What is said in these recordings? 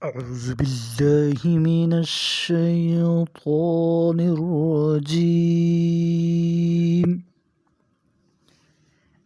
أعوذ بالله من الشيطان الرجیم۔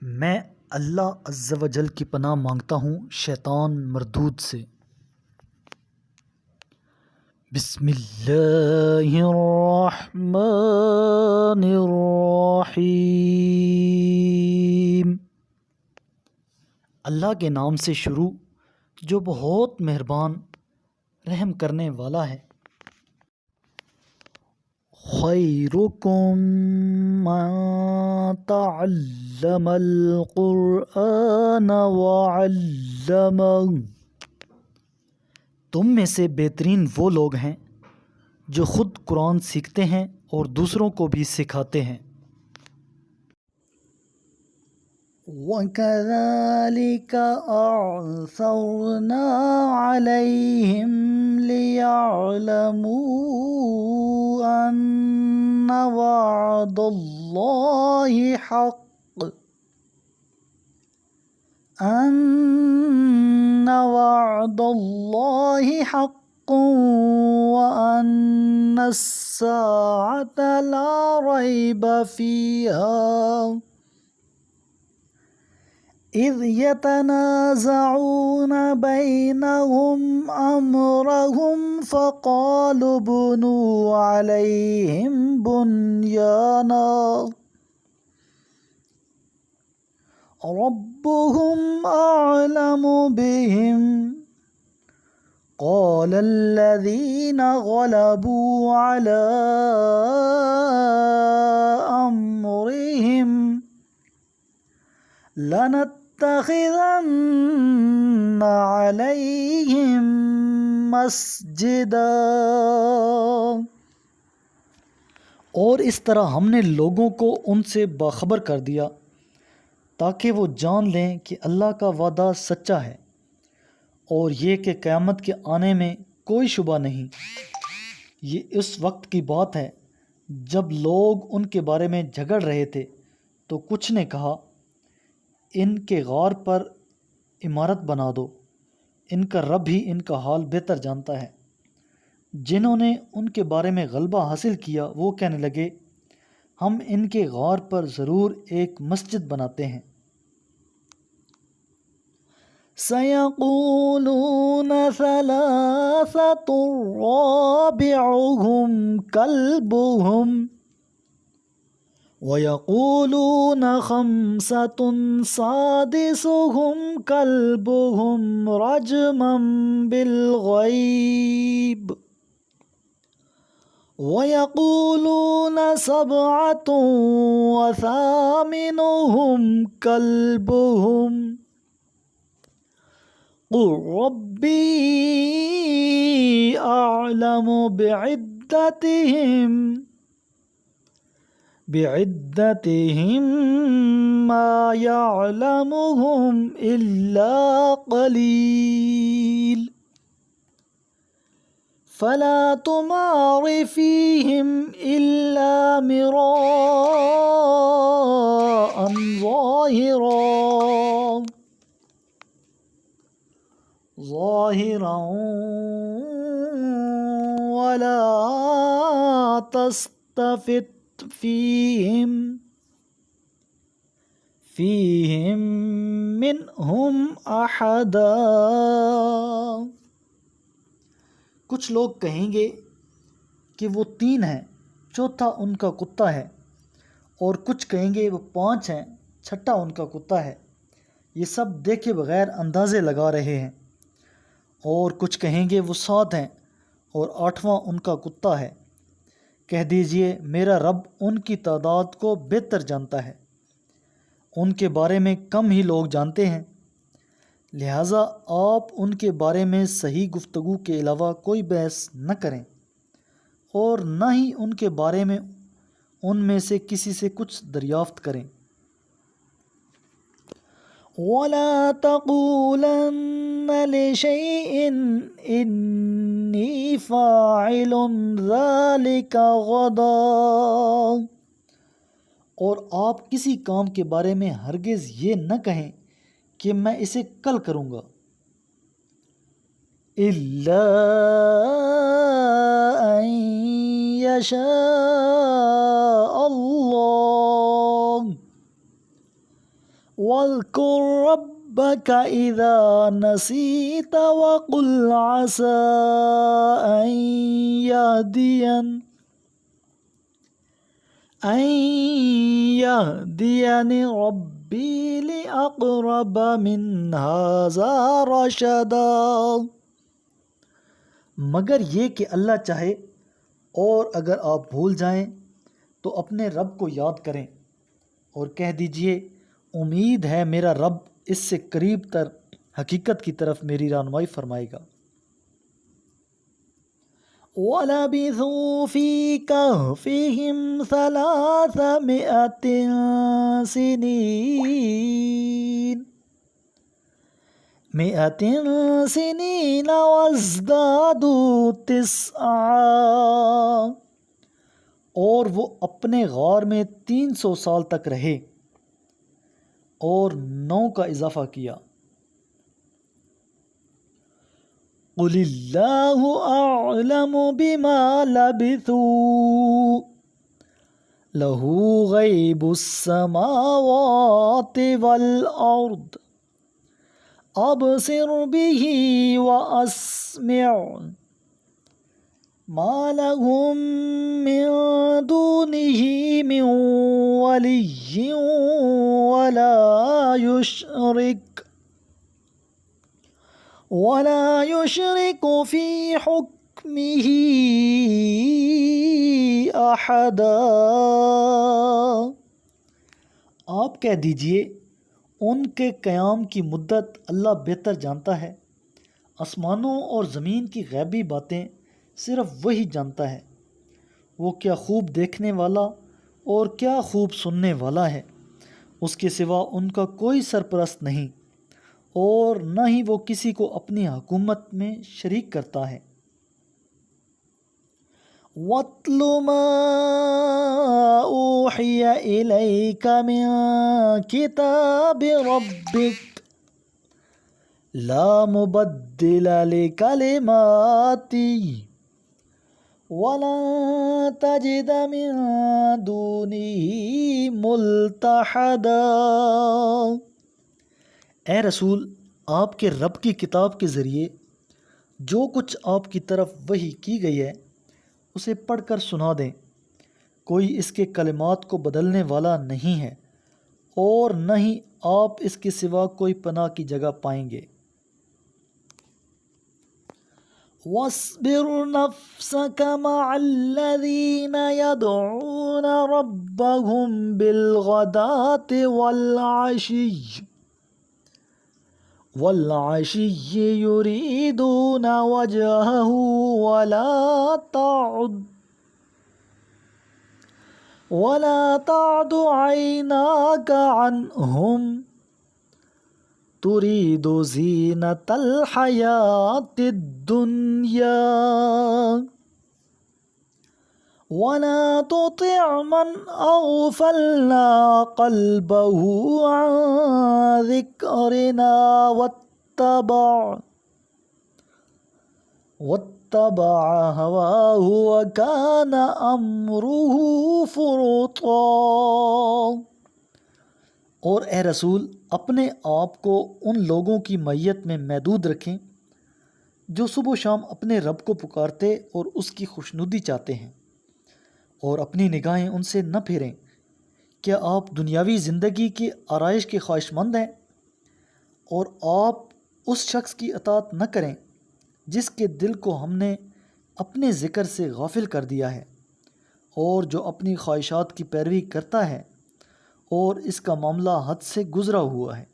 میں اللہ عز و جل کی پناہ مانگتا ہوں شیطان مردود سے۔ بسم اللہ الرحمن الرحیم۔ اللہ کے نام سے شروع جو بہت مہربان رحم کرنے والا ہے۔ خیرکم من تعلم القرآن وعلمہ، تم میں سے بہترین وہ لوگ ہیں جو خود قرآن سیکھتے ہیں اور دوسروں کو بھی سکھاتے ہیں۔ وَكَذَلِكَ أَعْثَرْنَا عَلَيْهِمْ لِيَعْلَمُوا أَنَّ وَعْدَ اللَّهِ حَقٌّ وَأَنَّ السَّاعَةَ لَا رَيْبَ فِيهَا إِذْ يَتَنَازَعُونَ بَيْنَهُمْ أَمْرَهُمْ فَقَالُوا ابْنُوا عَلَيْهِمْ بُنْيَانًا رَبُّهُمْ أَعْلَمُ بِهِمْ قَالَ الَّذِينَ غَلَبُوا عَلَى أَمْرِهِمْ لَنَتَّخِذَنَّ عَلَيْهِمْ مَسْجِدًا۔ اور اس طرح ہم نے لوگوں کو ان سے باخبر کر دیا تاکہ وہ جان لیں کہ اللہ کا وعدہ سچا ہے اور یہ کہ قیامت کے آنے میں کوئی شبہ نہیں۔ یہ اس وقت کی بات ہے جب لوگ ان کے بارے میں جھگڑ رہے تھے تو کچھ نے کہا ان کے غار پر عمارت بنا دو، ان کا رب ہی ان کا حال بہتر جانتا ہے۔ جنہوں نے ان کے بارے میں غلبہ حاصل کیا وہ کہنے لگے ہم ان کے غار پر ضرور ایک مسجد بناتے ہیں۔ سَيَقُولُونَ ثَلَاثَةٌ رَابِعُهُمْ كَلْبُهُمْ وَيَقُولُونَ خَمْسَةٌ سَادِسُهُمْ كَلْبُهُمْ رَجْمًا بِالْغَيْبِ وَيَقُولُونَ سَبْعَةٌ وَثَامِنُهُمْ كَلْبُهُمْ قُلْ رَبِّي أَعْلَمُ بِعِدَّتِهِمْ مَا يَعْلَمُهُمْ إِلَّا قَلِيلٌ فَلَا تُمَارِ فِيهِمْ إِلَّا مِرَاءً ظَاهِرًا وَلَا تَسْتَفِتْ فِيهِمْ مِنْهُمْ أَحَدًا۔ کچھ لوگ کہیں گے کہ وہ 3 ہیں، چوتھا ان کا کتا ہے، اور کچھ کہیں گے وہ 5 ہیں، چھٹا ان کا کتا ہے۔ یہ سب دیکھے بغیر اندازے لگا رہے ہیں۔ اور کچھ کہیں گے وہ 7 ہیں اور 8واں ان کا کتا ہے۔ کہہ دیجئے میرا رب ان کی تعداد کو بہتر جانتا ہے، ان کے بارے میں کم ہی لوگ جانتے ہیں، لہٰذا آپ ان کے بارے میں صحیح گفتگو کے علاوہ کوئی بحث نہ کریں اور نہ ہی ان کے بارے میں ان میں سے کسی سے کچھ دریافت کریں۔ وَلَا تَقُولَنَّ لِشَيْءٍ إِنِّي فَاعِلٌ ذَلِكَ غَدًا، اور آپ کسی کام کے بارے میں ہرگز یہ نہ کہیں کہ میں اسے کل کروں گا۔ إلا أن يشاء الله واذكر ربك إذا نسيت وقل عسى أن يهديني ربي لأقرب من هذا رشدا۔ مگر یہ کہ اللہ چاہے اور اگر آپ بھول جائیں تو اپنے رب کو یاد کریں اور کہہ دیجئے امید ہے میرا رب اس سے قریب تر حقیقت کی طرف میری رہنمائی فرمائے گا۔ وَلَبِثُوا فِي كَهْفِهِمْ 300 سِنِينَ وَازْدَادُوا 9، اور وہ اپنے غار میں 300 سال تک رہے اور 9 کا اضافہ کیا۔ قُلِ اللَّهُ أَعْلَمُ بِمَا لَبِثُوا لَهُ غَيْبُ السَّمَاوَاتِ وَالْأَرْضِ أَبْصِرْ بِهِ وَأَسْمِعْ مَا لَهُم مِّن دُونِهِ مِن وَلِيٍّ وَلَا يُشْرِكُ فِي حُكْمِهِ أَحَدًا۔ آپ کہہ دیجئے ان کے قیام کی مدت اللہ بہتر جانتا ہے، آسمانوں اور زمین کی غیبی باتیں صرف وہی جانتا ہے۔ وہ کیا خوب دیکھنے والا اور کیا خوب سننے والا ہے، اس کے سوا ان کا کوئی سرپرست نہیں اور نہ ہی وہ کسی کو اپنی حکومت میں شریک کرتا ہے۔ وَاتْلُ مَا أُوحِيَ إِلَيْكَ مِن كِتَابِ رَبِّكَ لَا مُبَدِّلَ لِكَلِمَاتِهِ وَلَن تَجِدَ مِن دُونِهِ مُلْتَحَدًا۔ اے رسول، آپ کے رب کی کتاب کے ذریعے جو کچھ آپ کی طرف وحی کی گئی ہے اسے پڑھ کر سنا دیں، کوئی اس کے کلمات کو بدلنے والا نہیں ہے اور نہ ہی آپ اس کے سوا کوئی پناہ کی جگہ پائیں گے۔ وَاصْبِرْ نَفْسَكَ مَعَ الَّذِينَ يَدْعُونَ رَبَّهُمْ بِالْغَدَاةِ وَالْعَشِيِّ يُرِيدُونَ وَجْهَهُ وَلَا تَعْدُ عَيْنَاكَ عَنْهُمْ تُرِيدُ زِينَةَ الْحَيَاةِ الدُّنْيَا وَلَا تُطِعْ مَنْ أَغْفَلْنَا قَلْبَهُ عَنْ ذِكْرِنَا وَاتَّبَعَ هَوَاهُ وَكَانَ أَمْرُهُ فُرُطًا۔ اور اے رسول، اپنے آپ کو ان لوگوں کی معیت میں محدود رکھیں جو صبح و شام اپنے رب کو پکارتے اور اس کی خوشنودی چاہتے ہیں، اور اپنی نگاہیں ان سے نہ پھیریں۔ کیا آپ دنیاوی زندگی کی آرائش کے خواہش مند ہیں؟ اور آپ اس شخص کی اطاعت نہ کریں جس کے دل کو ہم نے اپنے ذکر سے غافل کر دیا ہے، اور جو اپنی خواہشات کی پیروی کرتا ہے اور اس کا معاملہ حد سے گزرا ہوا ہے۔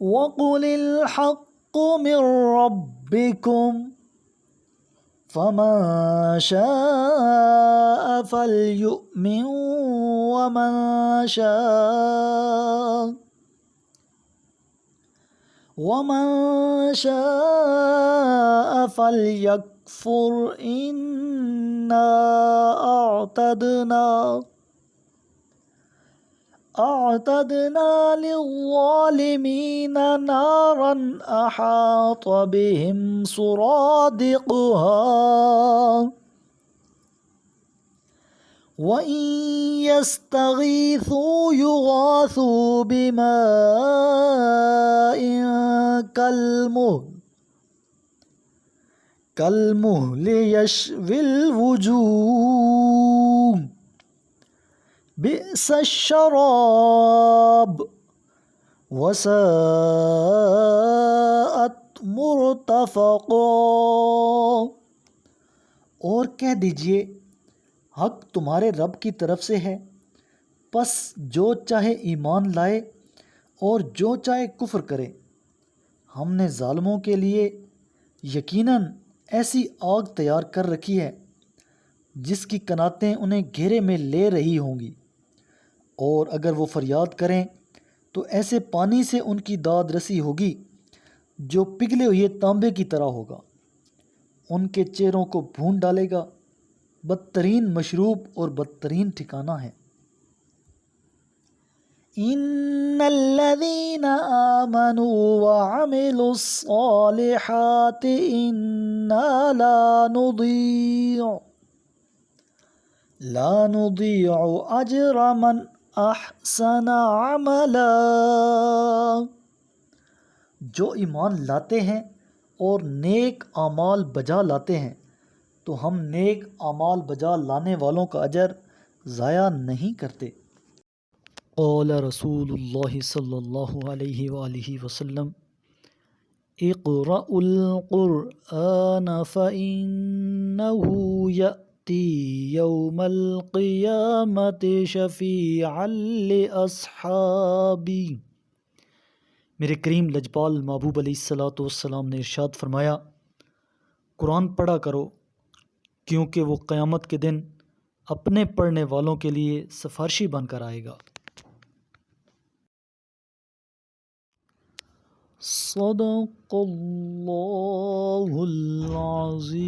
وَقُلِ الْحَقُّ مِن رَبِّكُمْ فَمَن شَاءَ فَلْيُؤْمِن وَمَن شَاءَ فَلْيَكْفُرْ إِنَّا أعتدنا للظالمين نارا أحاط بهم سرادقها وَإِن يَسْتَغِيثُوا يُغَاثُوا بِمَاءٍ كَالْمُهْلِ يَشْوِي الْوُجُوهَ بِئْسَ الشَّرَابُ وَسَاءَتْ مُرْتَفَقًا۔ اور کہہ دیجئے حق تمہارے رب کی طرف سے ہے، پس جو چاہے ایمان لائے اور جو چاہے کفر کرے۔ ہم نے ظالموں کے لیے یقیناً ایسی آگ تیار کر رکھی ہے جس کی کناتیں انہیں گھیرے میں لے رہی ہوں گی، اور اگر وہ فریاد کریں تو ایسے پانی سے ان کی داد رسی ہوگی جو پگھلے ہوئے تانبے کی طرح ہوگا، ان کے چہروں کو بھون ڈالے گا۔ بدترین مشروب اور بدترین ٹھکانہ ہے۔ ان الذين آمنوا وعملوا الصالحات انا لا نضيع اجر من احسن عملا۔ جو ایمان لاتے ہیں اور نیک اعمال بجا لاتے ہیں تو ہم نیک اعمال بجا لانے والوں کا اجر ضائع نہیں کرتے۔ قال رسول اللہ صلی اللہ علیہ وآلہ وسلم اقرأوا القرآن فإنه يأتي يوم القیامة شفیعا لأصحابی۔ میرے کریم لجپال محبوب علیہ الصلوۃ والسلام نے ارشاد فرمایا، قرآن پڑھا کرو کیونکہ وہ قیامت کے دن اپنے پڑھنے والوں کے لیے سفارشی بن کر آئے گا۔ صدق اللہ العظیم۔